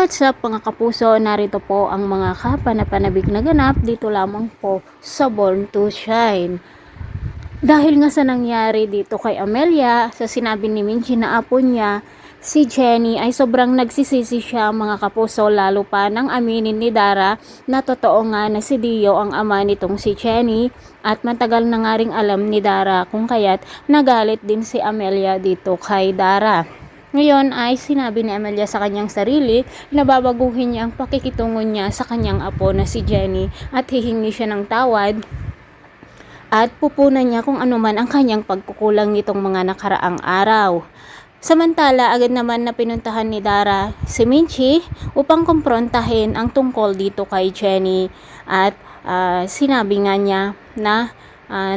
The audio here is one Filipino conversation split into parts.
What's up mga kapuso, narito po ang mga kapanapanabik na ganap dito lamang po sa Born to Shine. Dahil nga sa nangyari dito kay Amelia, sa sinabi ni Minchi na apo niya, si Jenny ay sobrang nagsisisi siya mga kapuso, lalo pa nang aminin ni Dara na totoo nga na si Dio ang ama nitong si Jenny at matagal na nga ring alam ni Dara kung kaya't nagalit din si Amelia dito kay Dara. Ngayon ay sinabi ni Amelia sa kanyang sarili na babaguhin niya ang pakikitungo niya sa kanyang apo na si Jenny at hihingi siya ng tawad at pupunan niya kung ano man ang kanyang pagkukulang nitong mga nakaraang araw. Samantala, agad naman na pinuntahan ni Dara si Minchi upang kumprontahin ang tungkol dito kay Jenny at sinabi nga niya na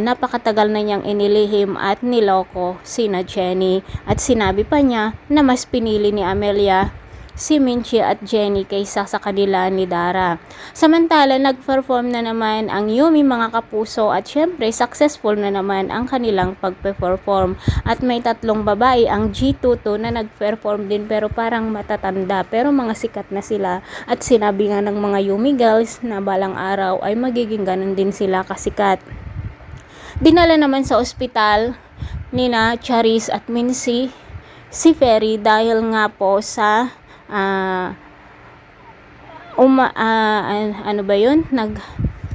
napakatagal na niyang inilihim at niloko sina Jenny at sinabi pa niya na mas pinili ni Amelia si Minchi at Jenny kaysa sa kanila ni Dara. Samantala, nag-perform na naman ang Yumi mga kapuso at syempre successful na naman ang kanilang pag-perform at may tatlong babae ang G22 na nag-perform din pero parang matatanda pero mga sikat na sila at sinabi nga ng mga Yumi girls na balang araw ay magiging ganun din sila kasikat. Dinala naman sa ospital nina Charis at Mincy si Ferry dahil nga po sa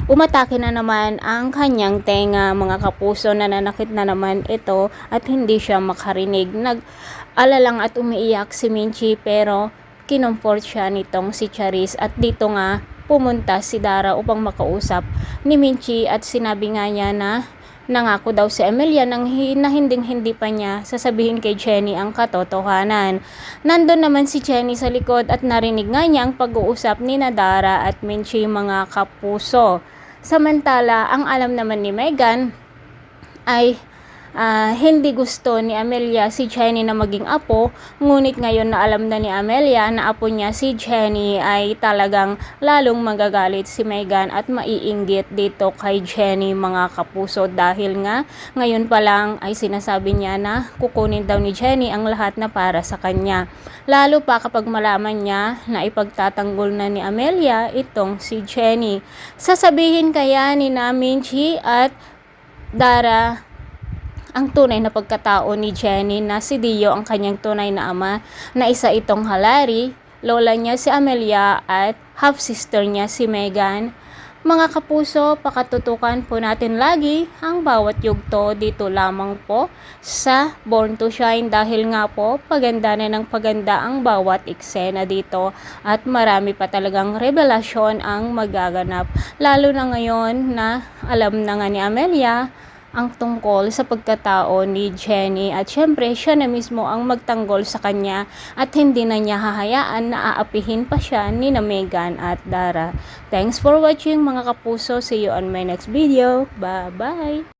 umatake na naman ang kanyang tenga mga kapuso, nananakit na naman ito at hindi siya makarinig. Nag-alalang at umiiyak si Minchi pero kinumport siya nitong si Charis at dito nga pumunta si Dara upang makausap ni Minchi at sinabi nga niya na nangako daw si Amelia na hindi pa niya sasabihin kay Jenny ang katotohanan. Nandun naman si Jenny sa likod at narinig nga niya ang pag-uusap ni Dara at Minchi mga kapuso. Samantala, ang alam naman ni Megan ay hindi gusto ni Amelia si Jenny na maging apo, ngunit ngayon na alam na ni Amelia na apo niya si Jenny ay talagang lalong magagalit si Megan at maiinggit dito kay Jenny mga kapuso dahil nga ngayon pa lang ay sinasabi niya na kukunin daw ni Jenny ang lahat na para sa kanya. Lalo pa kapag malaman niya na ipagtatanggol na ni Amelia itong si Jenny. Sasabihin kaya ni Minchi at Dara ang tunay na pagkatao ni Jenny na si Dio ang kanyang tunay na ama na isa itong halari, lola niya si Amelia at half-sister niya si Megan. Mga kapuso, pakatutukan po natin lagi ang bawat yugto dito lamang po sa Born to Shine dahil nga po paganda na ng paganda ang bawat eksena dito at marami pa talagang revelasyon ang magaganap. Lalo na ngayon na alam na nga ni Amelia ang tungkol sa pagkatao ni Jenny at syempre siya na mismo ang magtanggol sa kanya at hindi na niya hahayaan na aapihin pa siya ni Megan at Dara. Thanks for watching mga kapuso. See you on my next video. Bye bye!